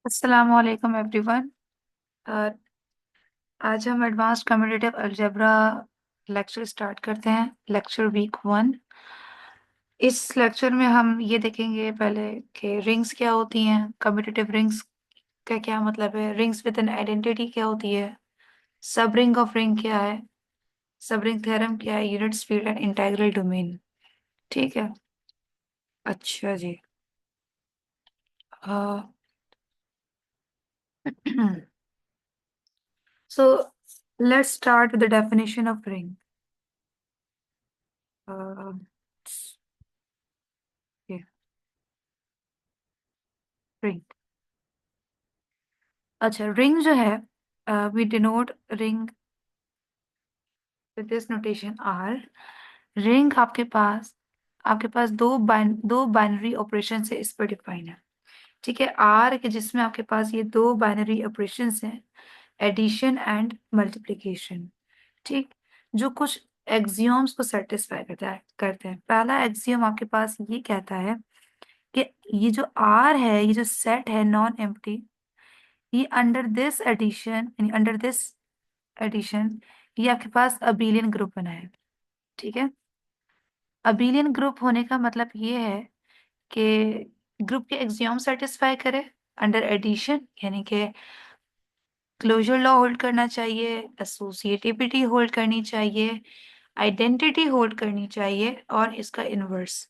अस्सलाम वालेकुम एवरीवन। आज हम advanced commutative algebra lecture start करते हैं। Lecture week 1। इस लेक्चर में हम ये देखेंगे पहले कि रिंग्स क्या होती हैं, कम्यूटेटिव रिंग्स का क्या मतलब है, रिंग्स विद एन आइडेंटिटी क्या होती है, सब रिंग ऑफ रिंग क्या है, सब रिंग थ्योरम क्या है, unit field and integral domain. ठीक है। अच्छा जी। So let's start with the definition of ring. Ring, अच्छा रिंग जो है, we denote ring with this notation R. Ring आपके पास दो बाइनरी ऑपरेशन से इस पर डिफाइन है। ठीक है, आर के जिसमें आपके पास ये दो बाइनरी ऑपरेशन हैं, एडिशन एंड मल्टीप्लिकेशन। ठीक, जो कुछ एक्सियोम्स को सेटिस्फाई करते हैं। पहला एक्सियोम आपके पास ये कहता है कि ये जो आर है, ये जो सेट है नॉन एम्प्टी, ये अंडर दिस एडिशन यानी अंडर दिस एडिशन ये आपके पास अबेलियन ग्रुप बना है। ठीक है, अबेलियन ग्रुप होने का मतलब ये है कि ग्रुप के एक्सियोम सेटिस्फाई करे अंडर एडिशन, यानी कि क्लोजर लॉ होल्ड करना चाहिए, एसोसिएटिविटी होल्ड करनी चाहिए, आइडेंटिटी होल्ड करनी चाहिए और इसका इनवर्स,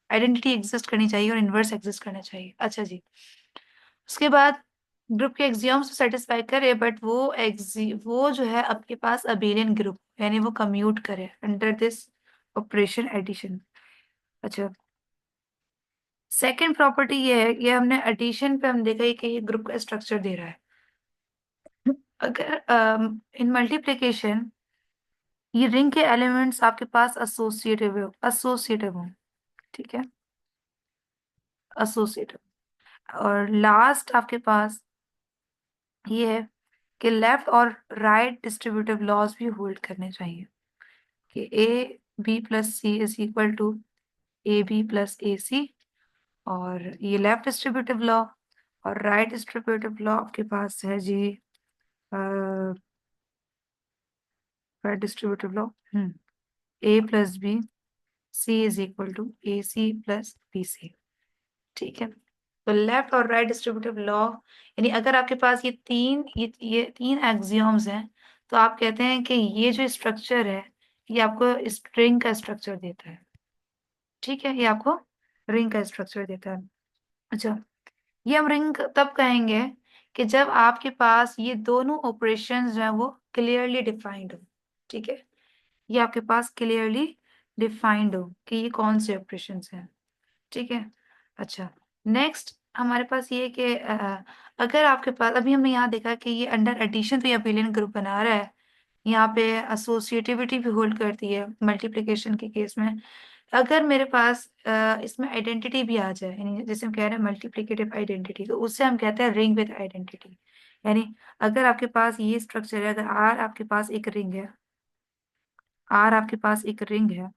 आइडेंटिटी एग्जिस्ट करनी चाहिए और इनवर्स एग्जिस्ट करना चाहिए। अच्छा जी, उसके बाद ग्रुप के एक्सियोम्स सेटिस्फाई करे, बट वो जो है आपके पास अबेलियन ग्रुप यानी वो कम्यूट करे अंडर दिस ऑपरेशन एडिशन। अच्छा, सेकंड प्रॉपर्टी ये है, ये हमने एडिशन पे हम देखा है कि ये ग्रुप का स्ट्रक्चर दे रहा है। अगर इन मल्टीप्लिकेशन ये रिंग के एलिमेंट्स आपके पास एसोसिएटिव हो। ठीक है, एसोसिएटिव। और लास्ट आपके पास ये है कि लेफ्ट और राइट डिस्ट्रीब्यूटिव लॉज भी होल्ड करने चाहिए कि A B plus C is equal to A B plus A C. और ये लेफ्ट डिस्ट्रीब्यूटिव लॉ और राइट डिस्ट्रीब्यूटिव लॉ आपके पास है जी, right distributive law A plus B C is equal to A C plus B C. ठीक है, तो लेफ्ट और राइट डिस्ट्रीब्यूटिव लॉ यानी अगर आपके पास ये तीन एक्सियोम्स हैं, तो आप कहते हैं कि ये जो स्ट्रक्चर है ये आपको स्ट्रिंग का स्ट्रक्चर देता है। ठीक है, ये आपको रिंग का स्ट्रक्चर देता है। अच्छा, ये हम रिंग तब कहेंगे कि जब आपके पास ये दोनों ऑपरेशंस जो है वो क्लियरली डिफाइंड हो। ठीक है, ये आपके पास क्लियरली डिफाइंड हो कि ये कौन से ऑपरेशंस हैं। ठीक है, अच्छा नेक्स्ट हमारे पास ये है कि अगर आपके पास, अभी हमने यहाँ देखा कि ये अंडर एडिशन तो ये अबेलियन ग्रुप बना रहा है, यहाँ पे एसोसिएटिविटी भी होल्ड करती है मल्टीप्लिकेशन के केस में। अगर मेरे पास इसमें आइडेंटिटी भी आ जाए, यानी जैसे हम कह रहे हैं मल्टीप्लिकेटिव आइडेंटिटी, तो उससे हम कहते हैं रिंग विद आइडेंटिटी। यानी अगर आपके पास ये स्ट्रक्चर है, अगर आर आपके पास एक रिंग है, आर आपके पास एक रिंग है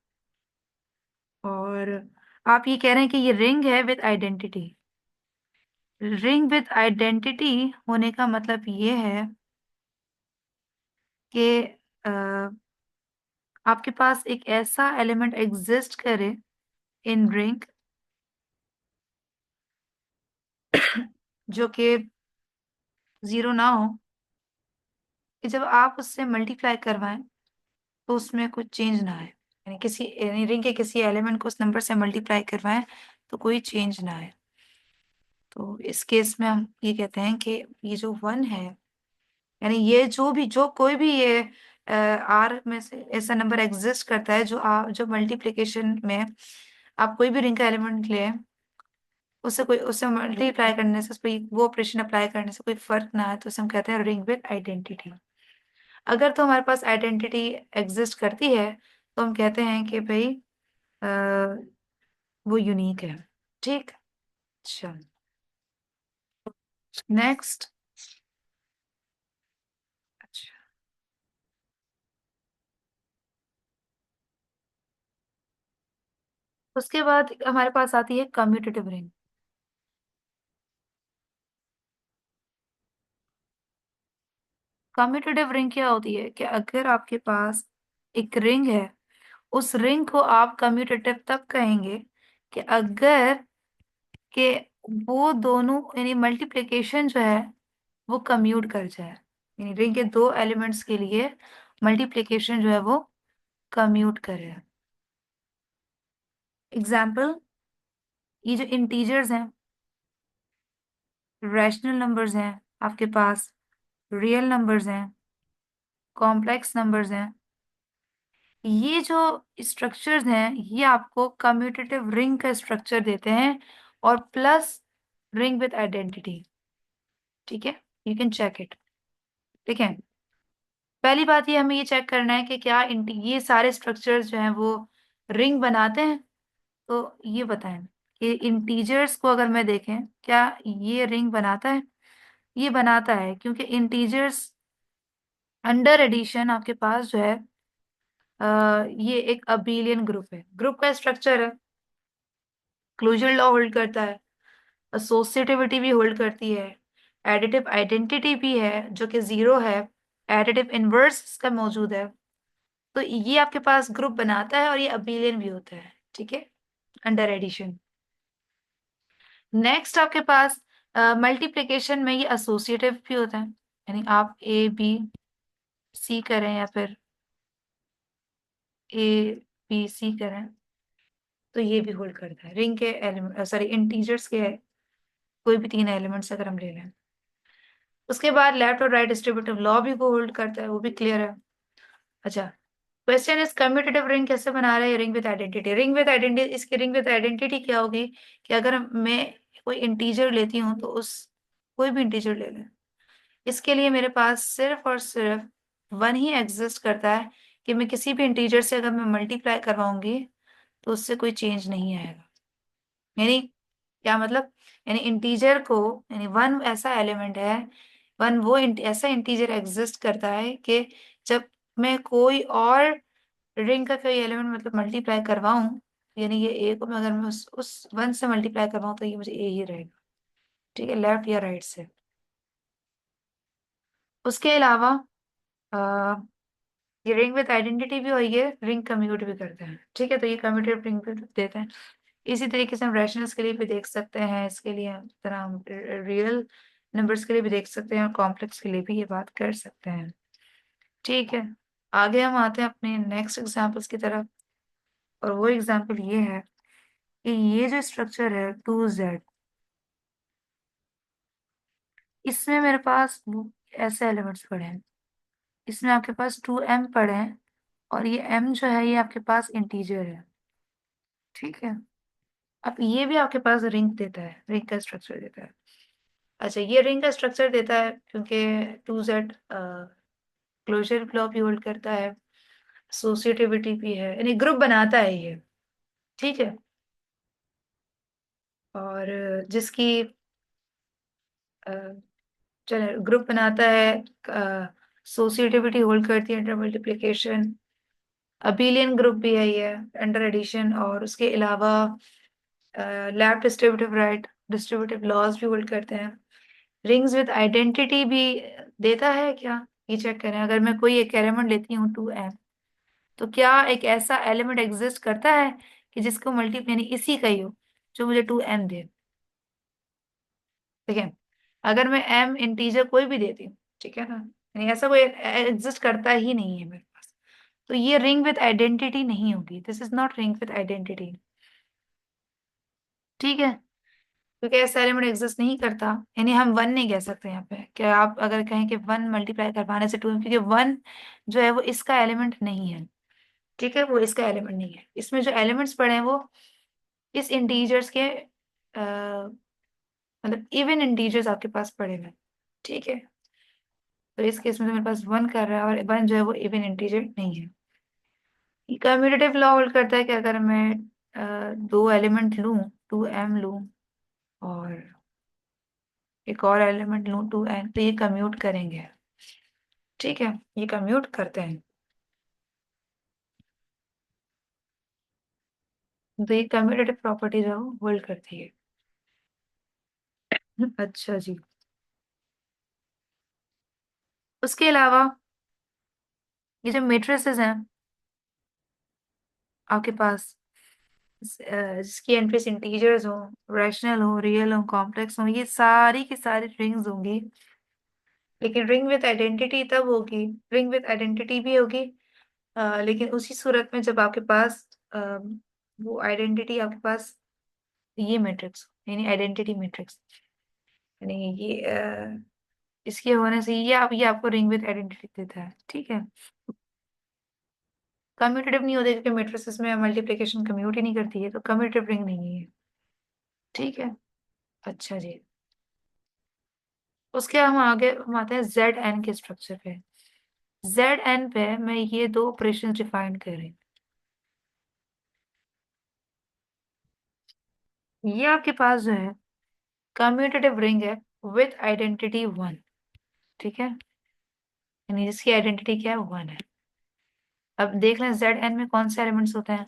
और आप ये कह रहे हैं कि ये रिंग है with identity. Ring with identity होने का मतलब ये है कि अ, आपके पास एक ऐसा एलिमेंट एग्जिस्ट करे इन रिंग जो कि जीरो ना हो, कि जब आप उससे मल्टीप्लाई करवाएं तो उसमें कुछ चेंज ना आए, यानी रिंग के किसी एलिमेंट को उस नंबर से मल्टीप्लाई करवाएं तो कोई चेंज ना आए। तो इस केस में हम ये कहते हैं कि ये जो वन है, यानी ये जो कोई भी ये आर में से ऐसा नंबर एग्जिस्ट करता है जो मल्टीप्लिकेशन में आप कोई भी रिंग का एलिमेंट ले, उससे मल्टीप्लाई करने से, उस पर वो ऑपरेशन अप्लाई करने से कोई फर्क ना आए, तो उसे हम कहते हैं रिंग विद आइडेंटिटी। अगर तो हमारे पास आइडेंटिटी एग्जिस्ट करती है तो हम कहते हैं कि भाई अ, वो यूनिक है। ठीक, अच्छा नेक्स्ट। अच्छा, उसके बाद हमारे पास आती है कम्यूटेटिव रिंग। कम्यूटेटिव रिंग क्या होती है कि अगर आपके पास एक रिंग है, उस रिंग को आप कम्यूटेटिव तब कहेंगे कि अगर के वो दोनों यानी मल्टीप्लिकेशन जो है वो कम्यूट कर जाए, यानी रिंग के दो एलिमेंट्स के लिए मल्टीप्लिकेशन जो है वो कम्यूट करे। एग्जाम्पल, ये जो इंटीजर्स हैं, रैशनल नंबर्स हैं आपके पास, रियल नंबर्स हैं, कॉम्प्लेक्स नंबर्स हैं, ये जो स्ट्रक्चर्स हैं ये आपको कम्यूटेटिव रिंग का स्ट्रक्चर देते हैं और प्लस रिंग विद आइडेंटिटी। ठीक है, यू कैन चेक इट। ठीक है, पहली बात ये हमें ये चेक करना है कि क्या ये सारे स्ट्रक्चर्स जो हैं वो रिंग बनाते हैं। तो ये बताएं कि इंटीजर्स को अगर मैं देखें, क्या ये रिंग बनाता है? ये बनाता है, क्योंकि इंटीजर्स अंडर एडिशन आपके पास जो है ये एक अबेलियन ग्रुप है। ग्रुप का स्ट्रक्चर है, क्लोजर लॉ होल्ड करता है, एसोसिएटिविटी भी होल्ड करती है, एडिटिव आइडेंटिटी भी है जो कि जीरो है, एडिटिव इनवर्स इसका मौजूद है। तो ये आपके पास ग्रुप बनाता है और ये अबेलियन भी होता है। ठीक है, अंडर एडिशन। नेक्स्ट आपके पास मल्टीप्लिकेशन में ये एसोसिएटिव भी होता है, यानी आप ए बी सी करें या फिर ए बी सी करें तो ये भी होल्ड करता है। रिंग के एलिमेंट, सॉरी इंटीजर्स के कोई भी तीन एलिमेंट्स अगर हम ले लें। उसके बाद लेफ्ट और राइट डिस्ट्रीब्यूटिव लॉ भी को होल्ड करता है, वो भी क्लियर है। अच्छा, क्वेश्चन इज कम्यूटेटिव रिंग कैसे बना रहा है? Ring with identity. Ring with identity, इसकी रिंग विद आइडेंटिटी क्या होगी कि अगर मैं कोई इंटीजर लेती हूँ तो उस कोई भी इंटीजर ले लें, इसके लिए मेरे पास सिर्फ और सिर्फ वन ही एग्जिस्ट करता है कि मैं किसी भी इंटीजर से अगर मैं मल्टीप्लाई करवाऊंगी तो उससे कोई चेंज नहीं आएगा। यानी क्या मतलब? यानी इंटीजर को, यानी वन ऐसा एलिमेंट है, वन वो ऐसा इंटीजर एग्जिस्ट करता है कि जब मैं कोई और रिंग का कोई एलिमेंट मतलब मल्टीप्लाई करवाऊं, यानी ये ए को मैं अगर मैं उस वन से मल्टीप्लाई करवाऊं तो ये मुझे ए ही रहेगा। ठीक है, लेफ्ट या राइट से। उसके अलावा ये रिंग विद आइडेंटिटी भी और ये रिंग कम्यूट भी करते हैं। ठीक है, तो ये कम्यूटेटिव रिंग भी देते हैं। इसी तरीके से हम रैशनल्स के लिए भी देख सकते हैं, इसके लिए तरह हम रियल नंबर्स के लिए भी देख सकते हैं और कॉम्प्लेक्स के लिए भी ये बात कर सकते हैं। ठीक है, आगे हम आते हैं अपने नेक्स्ट एग्जांपल्स की तरफ। और वो एग्जांपल ये है कि ये जो स्ट्रक्चर है 2Z, इसमें मेरे पास ऐसे एलिमेंट्स पड़े हैं, इसमें आपके पास 2M पड़े हैं और ये M जो है ये आपके पास इंटीजर है। ठीक है, अब ये भी आपके पास रिंग देता है, रिंग का स्ट्रक्चर देता है। अच्छा, ये रिंग का स्ट्रक्चर देता है क्योंकि 2Z क्लोजर लॉ भी होल्ड करता है, एसोसिएटिविटी भी है, यानी ग्रुप बनाता है ये। ठीक है, और जिसकी चलो ग्रुप बनाता है, एसोसिएटिविटी होल्ड करती है, अंडर मल्टीप्लिकेशन, अबेलियन ग्रुप भी है ये, अंडर एडिशन, और उसके अलावा left distributive right distributive laws भी होल्ड करते हैं। रिंग्स विद आइडेंटिटी भी देता है क्या, ये चेक करें। अगर मैं कोई एक एलिमेंट लेती हूँ 2M, तो क्या एक ऐसा एलिमेंट एग्जिस्ट करता है कि जिसको मल्टी यानी इसी का ही हो जो मुझे 2M दे। ठीक है, अगर मैं M इंटीजर कोई भी देती हूँ, ठीक है ना, यानी ऐसा कोई एग्जिस्ट करता ही नहीं है मेरे पास, तो ये रिंग विद आइडेंटिटी नहीं होगी। This is not ring with identity. ठीक है, क्योंकि ऐसा एलिमेंट एग्जिस्ट नहीं करता, यानी हम वन नहीं कह सकते यहाँ पे कि आप अगर कहें कि वन मल्टीप्लाई करवाने से 2M, क्योंकि वन जो है वो इसका एलिमेंट नहीं है। ठीक है, वो इसका एलिमेंट नहीं है। इसमें जो एलिमेंट्स पड़े हैं वो इस इंटीजर्स के मतलब इवन इंटीजर्स आपके पास पड़े हुए हैं। ठीक है, तो इस केस में तो मेरे पास वन कर रहा है और वन जो है वो इवन इंटीजर नहीं है। ये कम्यूटेटिव लॉ होल्ड करता है कि अगर मैं दो एलिमेंट लूं, 2M लूं और एक और एलिमेंट लूं 2N, तो ये कम्यूट करेंगे। ठीक है, ये कम्यूट करते हैं, तो ये कम्यूटेटिव प्रॉपर्टी जो है वो होल्ड करती है। अच्छा जी, उसके अलावा ये जो मेट्रिसेस हैं आपके पास, जिसकी एंट्रीज इंटीजर्स हो, रैशनल हो, रियल हो, कॉम्प्लेक्स हो, ये सारी की सारी रिंग्स होंगी। लेकिन रिंग विद आइडेंटिटी तब होगी, रिंग विद आइडेंटिटी भी होगी, लेकिन उसी सूरत में जब आपके पास वो आइडेंटिटी आपके पास ये मैट्रिक्स यानी आइडेंटिटी मैट्रिक्स, यानी ये इसके होने से ये आपको रिंग विद आइडेंटिटी देता है। ठीक है, कम्यूटेटिव नहीं होता क्योंकि मैट्रिसेस में मल्टीप्लिकेशन कम्यूट ही नहीं करती है, तो कम्यूटेटिव रिंग नहीं है। ठीक है, अच्छा जी। उसके हम आते हैं जेड एन के स्ट्रक्चर पे। जेड एन पे मैं ये दो ऑपरेशन डिफाइन कर रही हूँ। ये आपके पास जो है कम्यूटेटिव रिंग है विथ आइडेंटिटी वन। ठीक है, यानी जिसकी आइडेंटिटी क्या है, वन है। अब देख लें जेड एन में कौन से एलिमेंट्स होते हैं।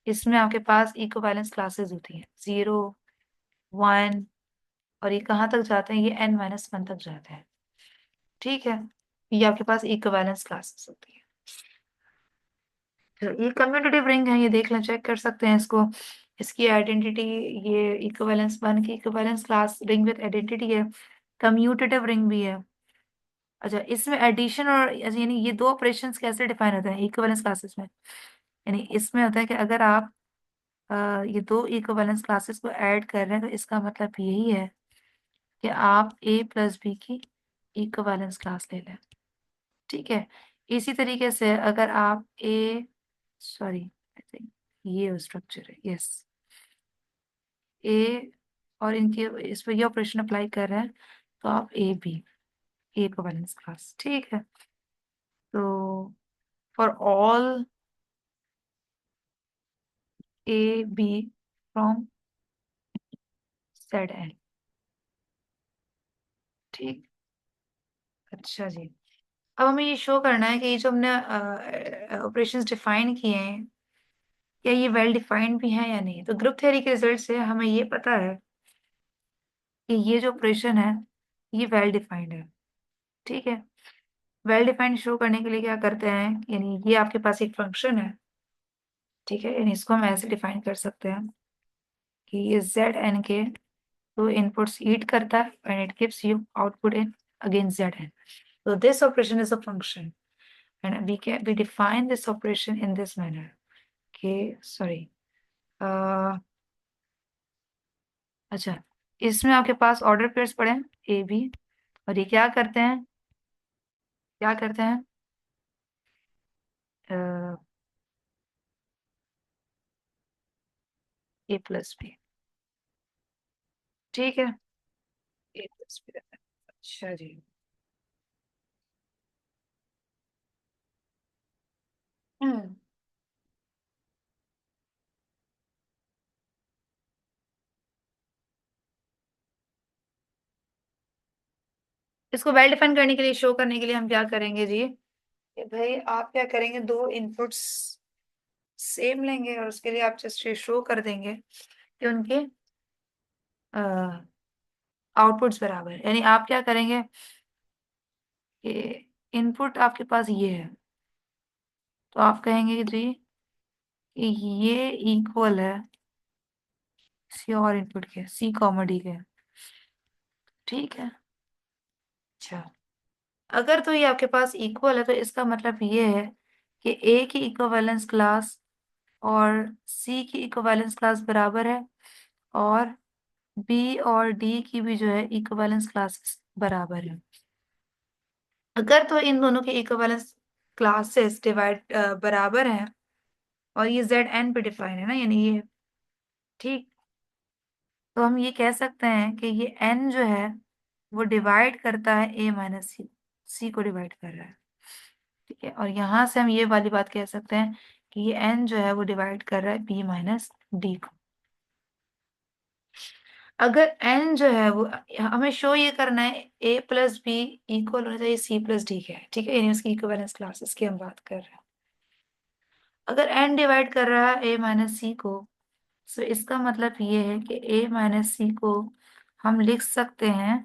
इसमें आपके पास इक्विवेलेंस क्लासेस होती हैं, 0, 1, और ये कहाँ तक जाते हैं, ये n-1 तक जाते हैं। ठीक है, ये आपके पास इक्विवेलेंस क्लासेस होती है। तो ये कम्यूटेटिव रिंग है, ये देख लें, चेक कर सकते हैं इसको। इसकी आइडेंटिटी, ये इक्विवेलेंस वन की equivalence class ring with identity है, कम्यूटेटिव रिंग भी है। अच्छा, इसमें एडिशन और यानी ये दो ऑपरेशंस कैसे डिफाइन होते हैं इक्विवेलेंस क्लासेस में। यानी इसमें होता है कि अगर आप ये दो इक्विवेलेंस क्लासेस को ऐड कर रहे हैं, तो इसका मतलब यही है कि आप ए प्लस बी की इक्विवेलेंस क्लास ले लें। ठीक है, इसी तरीके से अगर आप ए, सॉरी, आई थिंक ये स्ट्रक्चर है, यस, ए और इनके इस पर ये ऑपरेशन अप्लाई कर रहे हैं, तो आप a b, a equivalence class. ठीक है, तो for all a b from said n. ठीक, अच्छा जी। अब हमें ये शो करना है कि ये जो हमने ऑपरेशंस डिफाइन किए हैं, क्या ये वेल डिफाइंड भी है या नहीं। तो ग्रुप थ्योरी के रिजल्ट से हमें ये पता है कि ये जो ऑपरेशन है ये वेल डिफाइंड है। ठीक है, वेल डिफाइंड शो करने के लिए क्या करते हैं, यानी ये आपके पास एक फंक्शन है। ठीक है, यानी इसको हम ऐसे डिफाइन कर सकते हैं कि ये जेड एन के दो इनपुट्स ईट करता है and it gives you output in again Z n. So this operation is a function, and we define this operation in this manner. Okay, sorry. अच्छा, इसमें आपके पास ऑर्डर पेयर्स पड़े हैं ए बी, और ये क्या करते हैं, क्या करते हैं, ए प्लस बी। ठीक है, ए प्लस बी। अच्छा जी। हम्म, इसको वेल डिफाइन करने के लिए, शो करने के लिए हम क्या करेंगे जी, कि भाई आप क्या करेंगे, दो इनपुट्स सेम लेंगे और उसके लिए आप जस्ट ये शो कर देंगे कि उनके आउटपुट्स बराबर है। यानी आप क्या करेंगे कि इनपुट आपके पास ये है, तो आप कहेंगे कि जी कि ये इक्वल है सी और इनपुट के, सी कॉमा डी के। ठीक है, अच्छा, अगर तो ये आपके पास इक्वल है तो इसका मतलब ये है कि ए की इक्विवेलेंस क्लास और सी की इक्विवेलेंस क्लास बराबर है, और बी और डी की भी जो है इक्विवेलेंस क्लासेस बराबर है। अगर तो इन दोनों की इक्विवेलेंस क्लासेस डिवाइड बराबर हैं, और ये जेड एन पे डिफाइन है ना, यानी ये, ठीक, तो हम ये कह सकते हैं कि ये एन जो है वो डिवाइड करता है ए माइनस सी, सी को डिवाइड कर रहा है। ठीक है, और यहाँ से हम ये वाली बात कह सकते हैं कि ये एन जो है वो डिवाइड कर रहा है बी माइनस डी को। अगर एन जो है वो, हमें शो ये करना है ए प्लस बी इक्वल होना चाहिए सी प्लस डी के। ठीक है, यानी उसकी इक्विवेलेंस क्लासेस की हम बात कर रहे हैं। अगर एन डिवाइड कर रहा है ए माइनस सी को, तो इसका मतलब ये है कि ए माइनस सी को हम लिख सकते हैं,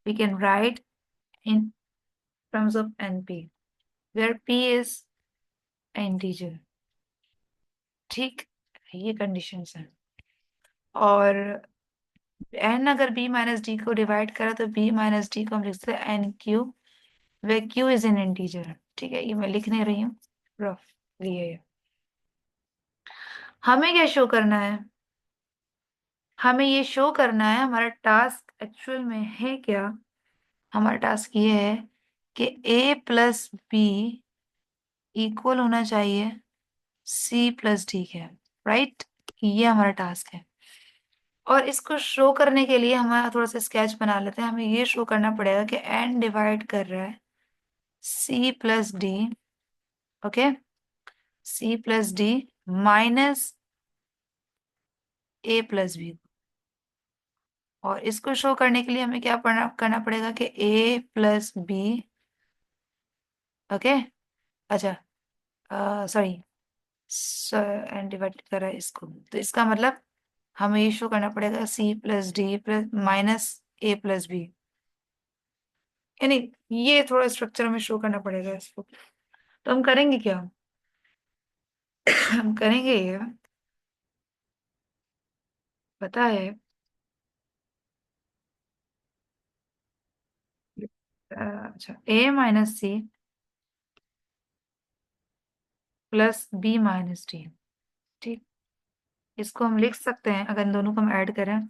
we can write in terms of np where p is integer। ठीक, ये कंडीशंस हैं। और n अगर b माइनस डी को डिवाइड करा तो b माइनस डी को हम लिख सकते हैं n q where q is an integer. ठीक है, ये मैं लिख नहीं रही हूँ, रफ लिए है। हमें क्या शो करना है, हमें ये शो करना है, हमारा टास्क एक्चुअल में है क्या, हमारा टास्क ये है कि a प्लस बी इक्वल होना चाहिए c प्लस डी के। राइट, ये हमारा टास्क है। और इसको शो करने के लिए हमारा थोड़ा सा स्केच बना लेते हैं। हमें ये शो करना पड़ेगा कि n डिवाइड कर रहा है c plus d, okay, c plus d minus a plus b. और इसको शो करने के लिए हमें क्या करना पड़ेगा कि a प्लस बी, ओके, अच्छा, सॉरी, एंड डिवाइड कर रहा है इसको, तो इसका मतलब हमें ये शो करना पड़ेगा c plus d plus minus a plus b. यानी ये थोड़ा स्ट्रक्चर में शो करना पड़ेगा इसको। तो हम करेंगे क्या, हम करेंगे ये, पता है, अच्छा, a minus c plus b minus d. ठीक, इसको हम लिख सकते हैं, अगर इन दोनों को हम ऐड करें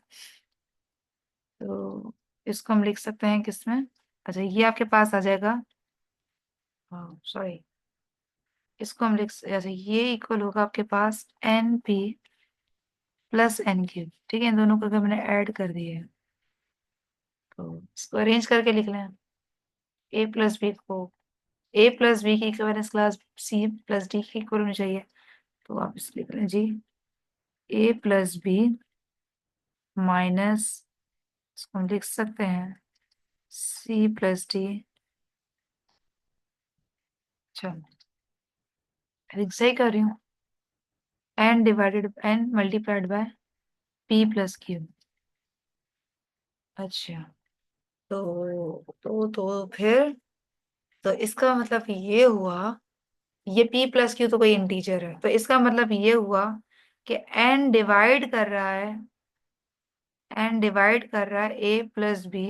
तो इसको हम लिख सकते हैं किसमें, अच्छा ये आपके पास आ जाएगा, हाँ सॉरी, इसको हम अच्छा ये इक्वल होगा आपके पास N P plus N cube. ठीक है, इन दोनों को अगर मैंने ऐड कर दिया है तो इसको अरेंज करके लिख लें। ए प्लस बी को, ए प्लस बी की equivalence class c plus d की इक्वल होनी चाहिए, तो आप इसको लिख लें जी, ए प्लस बी माइनस, इसको हम लिख सकते हैं सी प्लस डी। अच्छा, सही कर रही हूँ, n divided n multiplied by p plus q. अच्छा, तो फिर, तो इसका मतलब ये हुआ, ये p प्लस क्यू तो कोई इंटीजर है, तो इसका मतलब ये हुआ कि n डिवाइड कर रहा है, n डिवाइड कर रहा है a plus b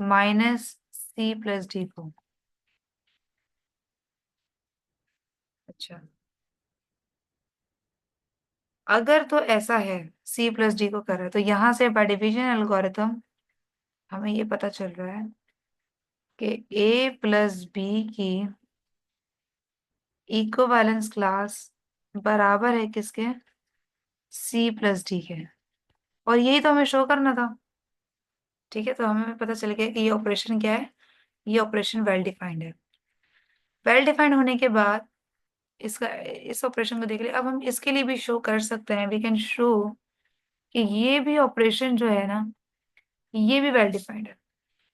minus c plus d को। अच्छा, अगर तो ऐसा है c प्लस डी को कर रहा है, तो यहां से बाय डिवीजन एल्गोरिथम हमें ये पता चल रहा है कि a प्लस बी की इक्विवेलेंस क्लास बराबर है किसके, c प्लस डी के। और यही तो हमें शो करना था। ठीक है, तो हमें पता चल गया कि ये ऑपरेशन क्या है, ये ऑपरेशन वेल डिफाइंड है। वेल डिफाइंड होने के बाद इसका, इस ऑपरेशन को देख लिया, अब हम इसके लिए भी शो कर सकते हैं, वी कैन शो कि ये भी ऑपरेशन जो है ना, ये भी वेल डिफाइंड है।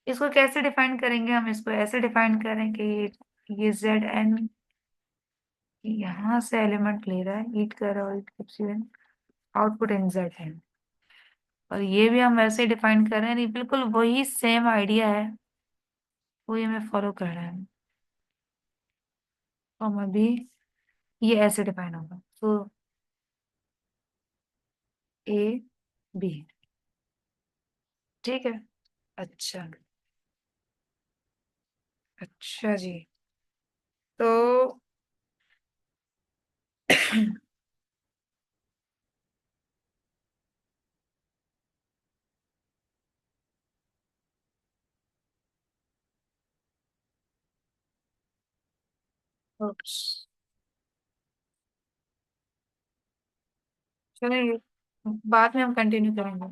इसको कैसे डिफाइन करेंगे, हम इसको ऐसे डिफाइन करें कि ये जेड एन यहाँ से एलिमेंट ले रहा है, ईट कर रहा है, और आउटपुट इन जेड है। और ये भी हम वैसे डिफाइन कर रहे हैं, नहीं बिल्कुल वही सेम आइडिया है, वही हमें फॉलो कर रहे हैं। तो हम अभी ये ऐसे डिफाइन होगा, तो ए बी। ठीक है, अच्छा, अच्छा जी, तो चलिए बाद में हम कंटिन्यू करेंगे।